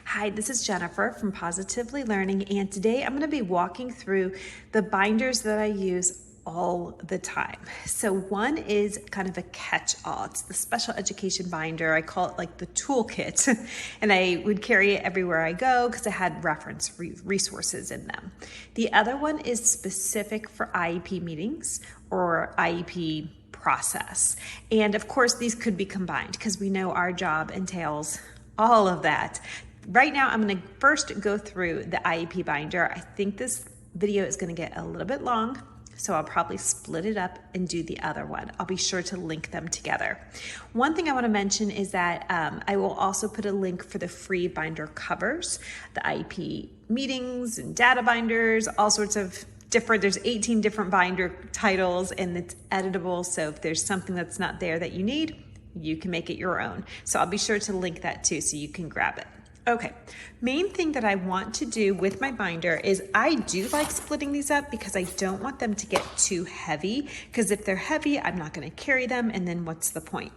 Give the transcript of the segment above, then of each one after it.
Hi, this is Jennifer from Positively Learning, and today I'm going to be walking through the binders that I use all the time. So one is kind of a catch-all. It's the special education binder. I call it like the toolkit, and I would carry it everywhere I go because it had reference resources in them. The other one is specific for IEP meetings or IEP process. And of course, these could be combined because we know our job entails all of that. Right now, I'm going to first go through the IEP binder. I think this video is going to get a little bit long, so I'll probably split it up and do the other one. I'll be sure to link them together. One thing I want to mention is that I will also put a link for the free binder covers, the IEP meetings and data binders, all sorts of different, there's 18 different binder titles and it's editable. So if there's something that's not there that you need, you can make it your own. So I'll be sure to link that too so you can grab it. Okay, main thing that I want to do with my binder is I do like splitting these up because I don't want them to get too heavy, because if they're heavy, I'm not going to carry them, and then what's the point?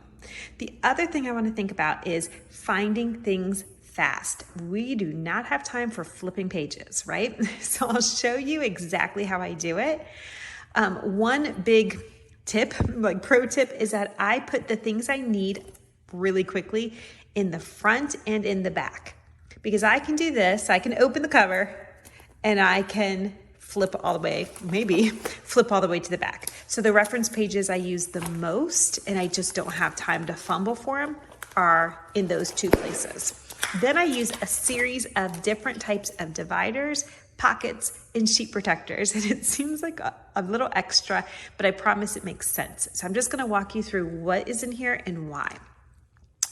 The other thing I want to think about is finding things fast. We do not have time for flipping pages, right? So I'll show you exactly how I do it. One big tip, like pro tip, is that I put the things I need really quickly in the front and in the back. Because I can do this, I can open the cover and I can flip all the way, maybe flip all the way to the back. So the reference pages I use the most, and I just don't have time to fumble for them, are in those two places. Then I use a series of different types of dividers, pockets, and sheet protectors. And it seems like a little extra, but I promise it makes sense. So I'm just gonna walk you through what is in here and why.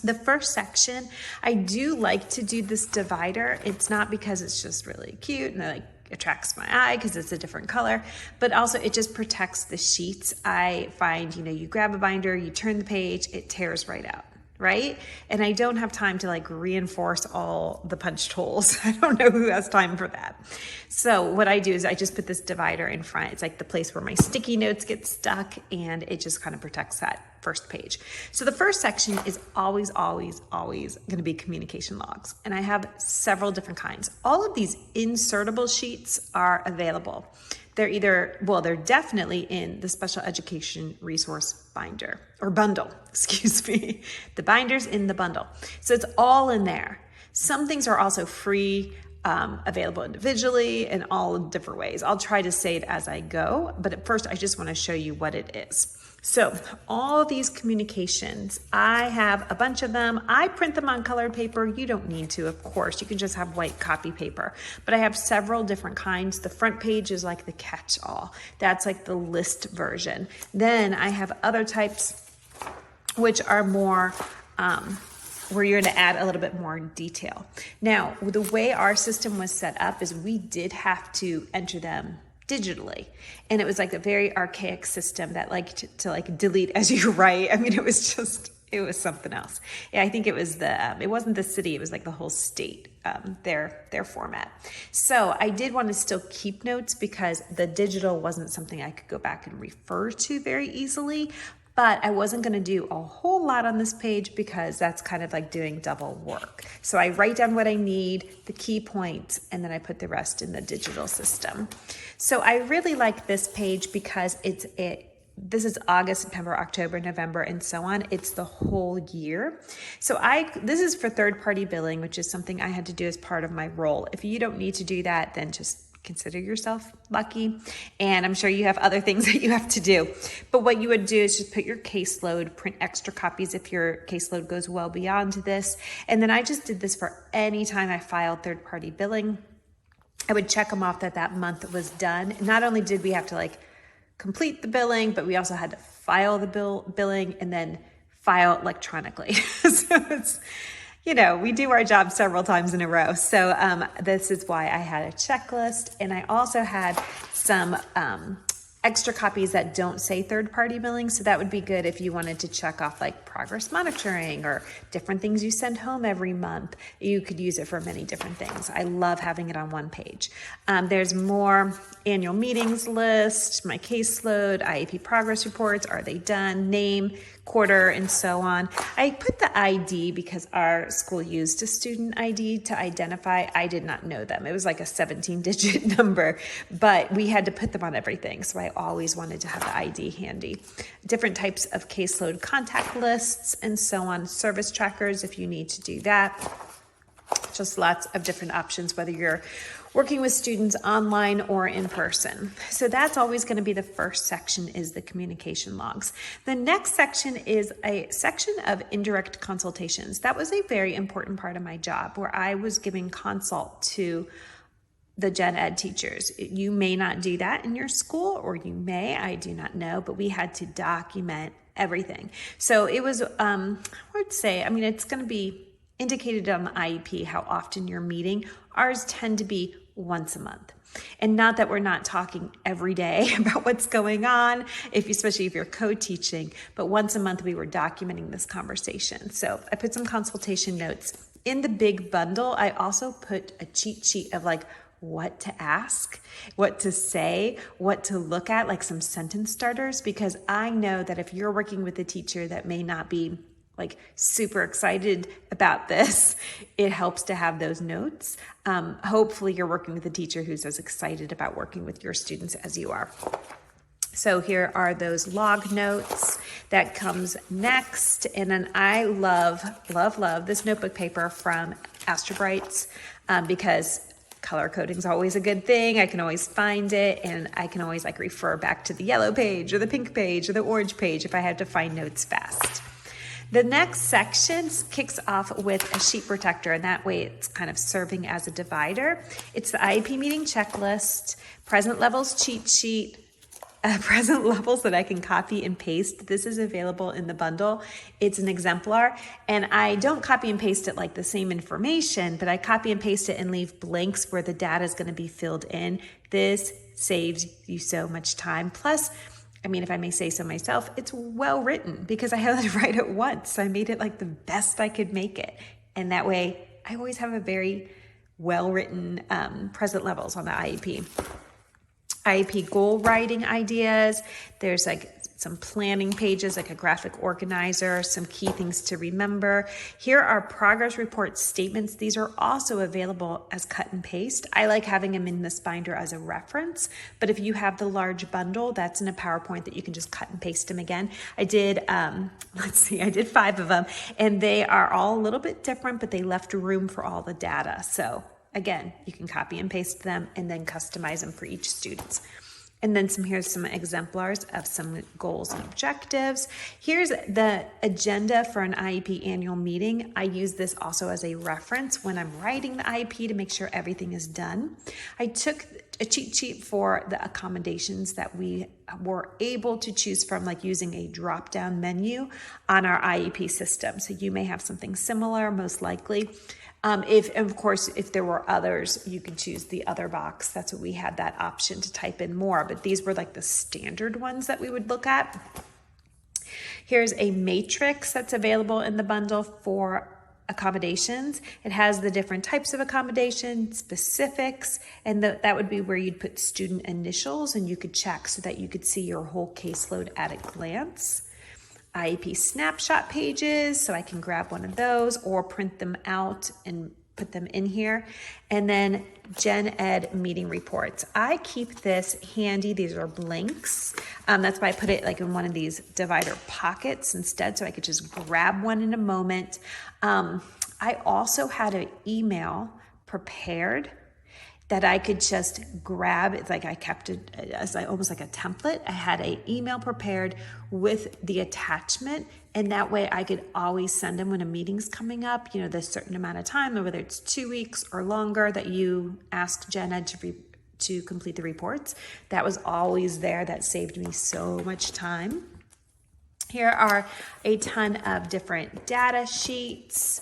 The first section, I do like to do this divider. It's not because it's just really cute and it like attracts my eye because it's a different color, but also it just protects the sheets. I find, you grab a binder, you turn the page, it tears right out, right? And I don't have time to like reinforce all the punched holes. I don't know who has time for that. So what I do is I just put this divider in front. It's like the place where my sticky notes get stuck, and it just kind of protects that first page. So the first section is always going to be communication logs. And I have several different kinds. All of these insertable sheets are available. They're definitely in the special education resource binder or bundle, excuse me. The binder's in the bundle. So it's all in there. Some things are also free, available individually in all different ways. I'll try to say it as I go, but at first I just want to show you what it is. So all these communications, I have a bunch of them. I print them on colored paper. You don't need to, of course. You can just have white copy paper. But I have several different kinds. The front page is like the catch-all. That's like the list version. Then I have other types which are more where you're going to add a little bit more detail. Now, the way our system was set up is we did have to enter them digitally. And it was like a very archaic system that liked to like delete as you write. I mean, it was something else. Yeah, I think it was it wasn't the city, it was like the whole state, their format. So I did want to still keep notes because the digital wasn't something I could go back and refer to very easily. But I wasn't going to do a whole lot on this page because that's kind of like doing double work. So I write down what I need, the key points, and then I put the rest in the digital system. So I really like this page because this is August, September, October, November, and so on. It's the whole year. So this is for third-party billing, which is something I had to do as part of my role. If you don't need to do that, then just consider yourself lucky. And I'm sure you have other things that you have to do. But what you would do is just put your caseload, print extra copies if your caseload goes well beyond this. And then I just did this for any time I filed third-party billing. I would check them off that month was done. Not only did we have to like complete the billing, but we also had to file the billing and then file electronically. So it's, we do our job several times in a row. So this is why I had a checklist. And I also had some extra copies that don't say third-party billing. So that would be good if you wanted to check off like progress monitoring or different things you send home every month. You could use it for many different things. I love having it on one page. There's more annual meetings list, my caseload, IEP progress reports, are they done, name, quarter and so on. I put the ID because our school used a student ID to identify. I did not know them. It was like a 17-digit number, but we had to put them on everything. So I always wanted to have the ID handy. Different types of caseload contact lists and so on. Service trackers if you need to do that. Just lots of different options, whether you're working with students online or in person. So that's always going to be the first section, is the communication logs. The next section is a section of indirect consultations. That was a very important part of my job, where I was giving consult to the gen ed teachers. You may not do that in your school, or you may, I do not know, but we had to document everything. So it was, I would say, I mean, it's going to be indicated on the IEP how often you're meeting. Ours tend to be once a month. And not that we're not talking every day about what's going on, especially if you're co-teaching, but once a month we were documenting this conversation. So I put some consultation notes. In the big bundle, I also put a cheat sheet of like what to ask, what to say, what to look at, like some sentence starters, because I know that if you're working with a teacher that may not be like super excited about this, it helps to have those notes. Hopefully you're working with a teacher who's as excited about working with your students as you are. So here are those log notes. That comes next. And then I love this notebook paper from Astrobrights because color coding is always a good thing. I can always find it, and I can always like refer back to the yellow page or the pink page or the orange page if I have to find notes fast. The next section kicks off with a sheet protector, and that way it's kind of serving as a divider. It's the IEP meeting checklist, present levels cheat sheet, present levels that I can copy and paste. This is available in the bundle. It's an exemplar, and I don't copy and paste it like the same information, but I copy and paste it and leave blanks where the data is going to be filled in. This saves you so much time. Plus, I mean, if I may say so myself, it's well written because I had to write it once. So I made it like the best I could make it. And that way I always have a very well written present levels on the IEP. IEP goal writing ideas. There's like some planning pages, like a graphic organizer, some key things to remember. Here are progress report statements. These are also available as cut and paste. I like having them in this binder as a reference, but if you have the large bundle, that's in a PowerPoint that you can just cut and paste them again. I did, I did 5 of them, and they are all a little bit different, but they left room for all the data. So again, you can copy and paste them and then customize them for each student. And then here's some exemplars of some goals and objectives. Here's the agenda for an IEP annual meeting. I use this also as a reference when I'm writing the IEP to make sure everything is done. I took a cheat sheet for the accommodations that we were able to choose from, like using a drop-down menu on our IEP system. So you may have something similar, most likely. If there were others, you could choose the other box. That's what we had, that option to type in more, but these were like the standard ones that we would look at. Here's a matrix that's available in the bundle for accommodations. It has the different types of accommodation, specifics, and that would be where you'd put student initials and you could check so that you could see your whole caseload at a glance. IEP snapshot pages, so I can grab one of those or print them out and put them in here. And then Gen Ed meeting reports. I keep this handy. These are blanks. That's why I put it like in one of these divider pockets instead, so I could just grab one in a moment. I also had an email prepared that I could just grab. It's like I kept it as almost like a template. I had an email prepared with the attachment, and that way I could always send them when a meeting's coming up, you know, the certain amount of time, or whether it's 2 weeks or longer that you asked Gen Ed to complete the reports. That was always there. That saved me so much time. Here are a ton of different data sheets.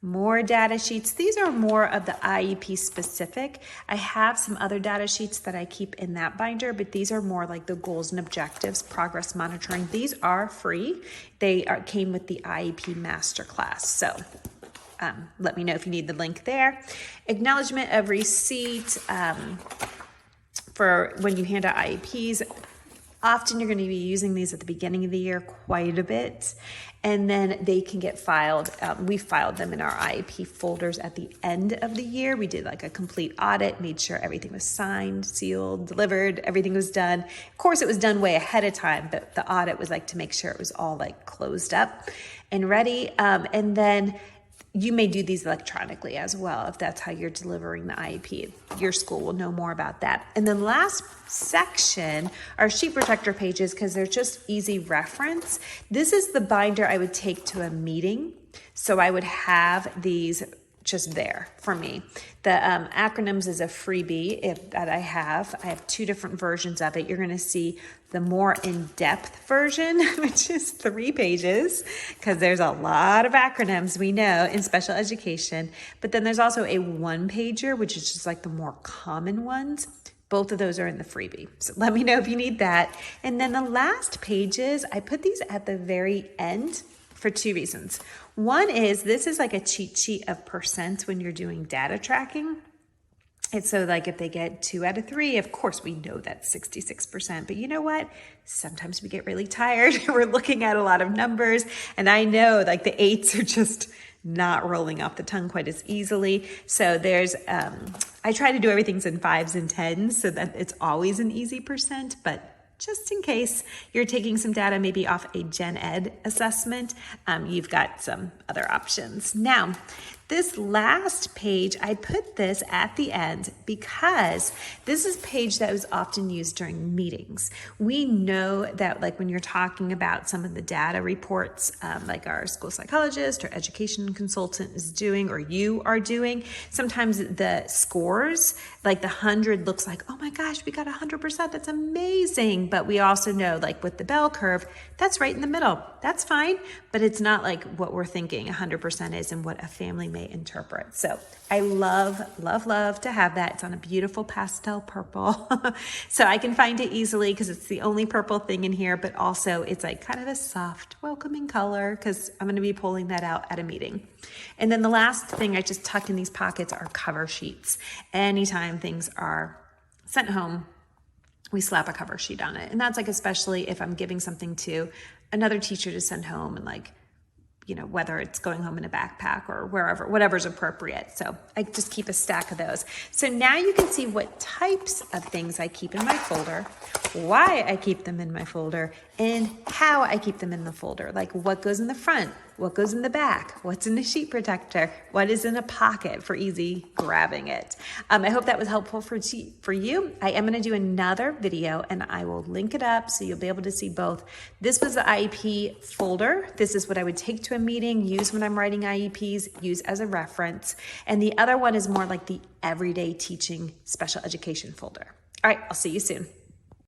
More data sheets. These are more of the IEP specific. I have some other data sheets that I keep in that binder, but these are more like the goals and objectives, progress monitoring. These are free. They came with the IEP masterclass. So let me know if you need the link there. Acknowledgement of receipt for when you hand out IEPs. Often you're going to be using these at the beginning of the year quite a bit, and then they can get filed. We filed them in our IEP folders at the end of the year. We did like a complete audit, made sure everything was signed, sealed, delivered, everything was done. Of course, it was done way ahead of time, but the audit was like to make sure it was all like closed up and ready. And then you may do these electronically as well if that's how you're delivering the IEP. Your school will know more about that. And then last section are sheet protector pages because they're just easy reference. This is the binder I would take to a meeting. So I would have these just there for me. The acronyms is a freebie that I have. I have 2 different versions of it. You're going to see the more in-depth version, which is 3 pages, because there's a lot of acronyms we know in special education. But then there's also a 1-pager, which is just like the more common ones. Both of those are in the freebie. So let me know if you need that. And then the last pages, I put these at the very end for 2 reasons. One is this is like a cheat sheet of percents when you're doing data tracking. It's so like if they get 2 out of 3, of course we know that's 66%, but you know what? Sometimes we get really tired. We're looking at a lot of numbers, and I know like the 8s are just not rolling off the tongue quite as easily. So there's, I try to do everything in 5s and 10s so that it's always an easy percent, but just in case you're taking some data maybe off a gen ed assessment, you've got some other options. Now, this last page, I put this at the end because this is a page that was often used during meetings. We know that like when you're talking about some of the data reports, like our school psychologist or education consultant is doing, or you are doing, sometimes the scores, like the 100 looks like, oh my gosh, we got 100%, that's amazing. But we also know like with the bell curve, that's right in the middle. That's fine, but it's not like what we're thinking 100% is and what a family may interpret. So I love, love, love to have that. It's on a beautiful pastel purple. So I can find it easily because it's the only purple thing in here, but also it's like kind of a soft, welcoming color because I'm going to be pulling that out at a meeting. And then the last thing I just tuck in these pockets are cover sheets. Anytime things are sent home, we slap a cover sheet on it. And that's like, especially if I'm giving something to another teacher to send home and like, you know, whether it's going home in a backpack or wherever, whatever's appropriate. So I just keep a stack of those. So now you can see what types of things I keep in my folder, why I keep them in my folder, and how I keep them in the folder. Like what goes in the front, what goes in the back, what's in the sheet protector, what is in a pocket for easy grabbing it. I hope that was helpful for you. I am going to do another video and I will link it up so you'll be able to see both. This was the IEP folder. This is what I would take to a meeting, use when I'm writing IEPs, use as a reference. And the other one is more like the everyday teaching special education folder. All right, I'll see you soon.